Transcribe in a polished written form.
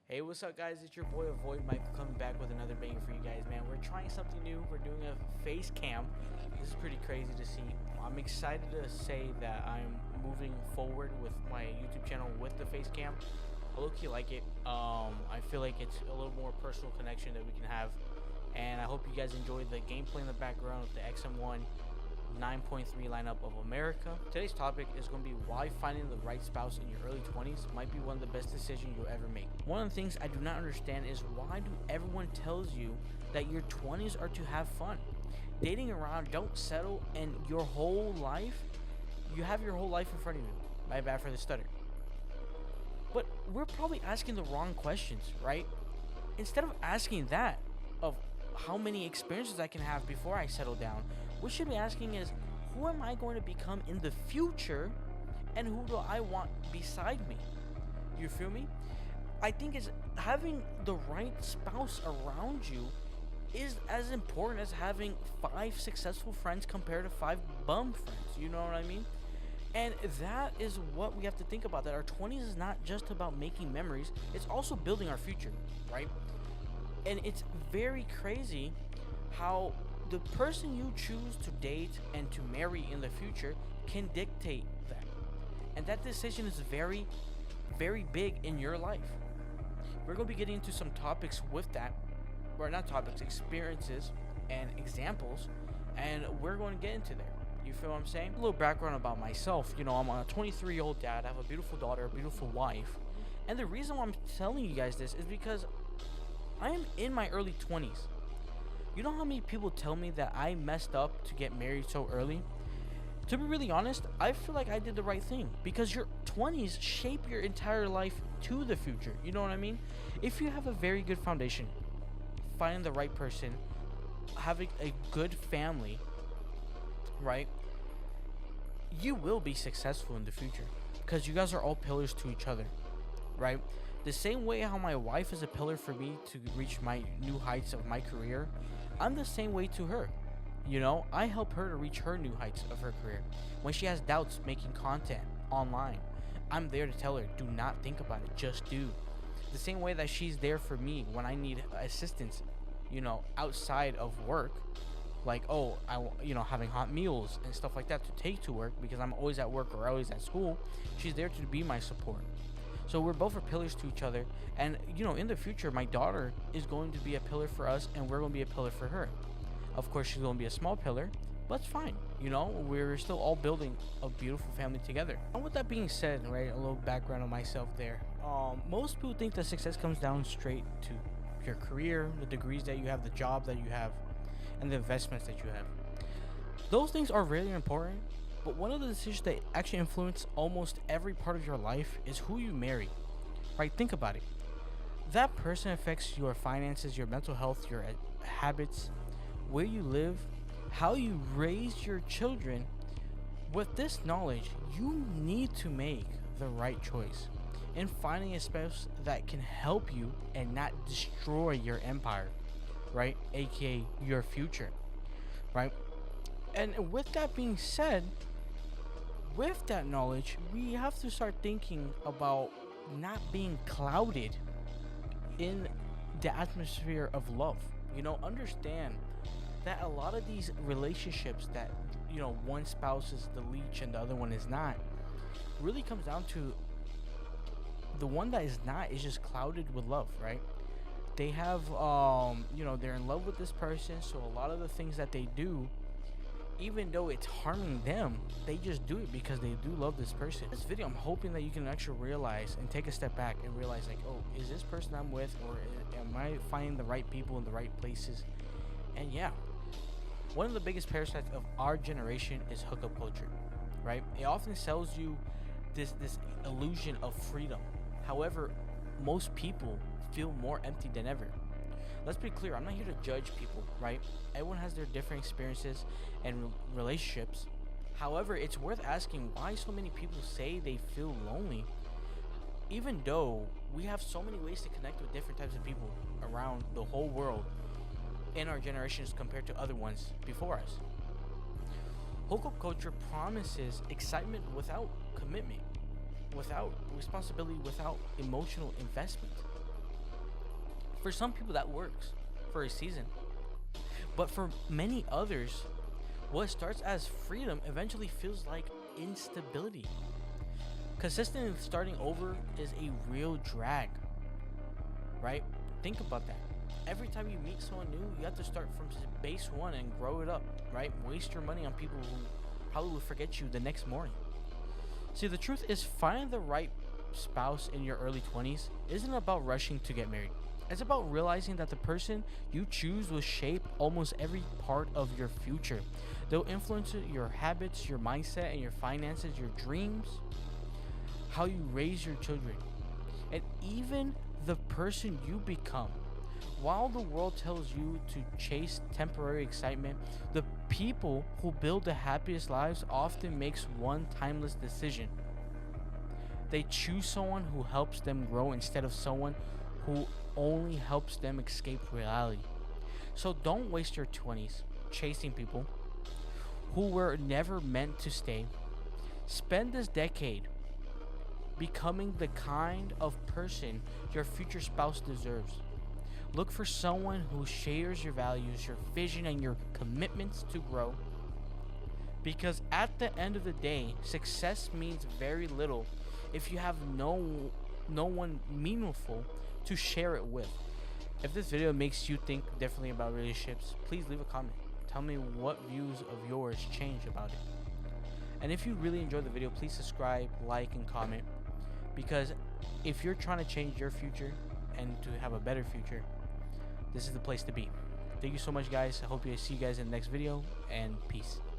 Hey, what's up, guys? It's your boy Avoid Michael coming back with another banger for you guys, man. We're trying something new. We're doing a face cam. This is pretty crazy to see. I'm excited to say that I'm moving forward with my YouTube channel with the face cam. I low-key like it. I feel like it's a little more personal connection that we can have, and I hope you guys enjoy the gameplay in the background with the XM1 9.3 lineup of America. Today's topic is going to be why finding the right spouse in your early 20s might be one of the best decisions you'll ever make. One of the things I do not understand is why do everyone tells you that your 20s are to have fun, dating around, don't settle, and your whole life, you have your whole life in front of you. My bad for the stutter. But we're probably asking the wrong questions, right? Instead of asking that of how many experiences I can have before I settle down, what should be asking is, who am I going to become in the future, and who do I want beside me? You feel me? I think it's having the right spouse around you is as important as having 5 successful friends compared to 5 bum friends. You know what I mean? And that is what we have to think about, that our 20s is not just about making memories, it's also building our future, right? And it's very crazy how the person you choose to date and to marry in the future can dictate that. And that decision is very, very big in your life. We're going to be getting into some topics with that, or not topics, experiences and examples, and we're going to get into there. You feel what I'm saying? A little background about myself. I'm a 23-year-old dad. I have a beautiful daughter, a beautiful wife. And the reason why I'm telling you guys this is because I am in my early 20s. You know how many people tell me that I messed up to get married so early? To be really honest, I feel like I did the right thing, because your 20s shape your entire life to the future. You know what I mean? If you have a very good foundation, finding the right person, having a good family, right? You will be successful in the future because you guys are all pillars to each other, right? The same way how my wife is a pillar for me to reach my new heights of my career, I'm the same way to her. I help her to reach her new heights of her career. When she has doubts making content online, I'm there to tell her, do not think about it, just do. The same way that she's there for me when I need assistance, outside of work, like, having hot meals and stuff like that to take to work because I'm always at work or always at school. She's there to be my support. So we're both are pillars to each other, and in the future my daughter is going to be a pillar for us, and we're going to be a pillar for her. Of course, she's going to be a small pillar, but it's fine. We're still all building a beautiful family together. And with that being said, right, a little background on myself there. Most people think that success comes down straight to your career, the degrees that you have, the job that you have, and the investments that you have. Those things are really important, but one of the decisions that actually influence almost every part of your life is who you marry, right? Think about it. That person affects your finances, your mental health, your habits, where you live, how you raise your children. With this knowledge, you need to make the right choice in finding a spouse that can help you and not destroy your empire, right? AKA your future, right? And with that being said, with that knowledge, we have to start thinking about not being clouded in the atmosphere of love. Understand that a lot of these relationships that, one spouse is the leech and the other one is not, really comes down to the one that is not is just clouded with love, right? They have, they're in love with this person, so a lot of the things that they do, even though it's harming them, they just do it because they do love this person. This video, I'm hoping that you can actually realize and take a step back and realize, like, oh, is this person I'm with, or am I finding the right people in the right places? And yeah, one of the biggest parasites of our generation is hookup culture, right? It often sells you this illusion of freedom. However, most people feel more empty than ever. Let's be clear, I'm not here to judge people, right? Everyone has their different experiences and relationships. However, it's worth asking why so many people say they feel lonely, even though we have so many ways to connect with different types of people around the whole world in our generations compared to other ones before us. Hookup culture promises excitement without commitment, without responsibility, without emotional investment. For some people that works for a season, but for many others, what starts as freedom eventually feels like instability. Consistently starting over is a real drag, right? Think about that. Every time you meet someone new, you have to start from base one and grow it up, right? Waste your money on people who probably will forget you the next morning. See, the truth is, finding the right spouse in your early 20s isn't about rushing to get married. It's about realizing that the person you choose will shape almost every part of your future. They'll influence your habits, your mindset, and your finances, your dreams, how you raise your children, and even the person you become. While the world tells you to chase temporary excitement, the people who build the happiest lives often makes one timeless decision. They choose someone who helps them grow instead of someone who only helps them escape reality. So don't waste your 20s chasing people who were never meant to stay. Spend this decade becoming the kind of person your future spouse deserves. Look for someone who shares your values, your vision, and your commitments to grow. Because at the end of the day, success means very little if you have no one meaningful to share it with. If this video makes you think differently about relationships, please leave a comment. Tell me what views of yours change about it. And if you really enjoyed the video, please subscribe, like, and comment. Because if you're trying to change your future and to have a better future, this is the place to be. Thank you so much, guys. I hope I see you guys in the next video, and peace.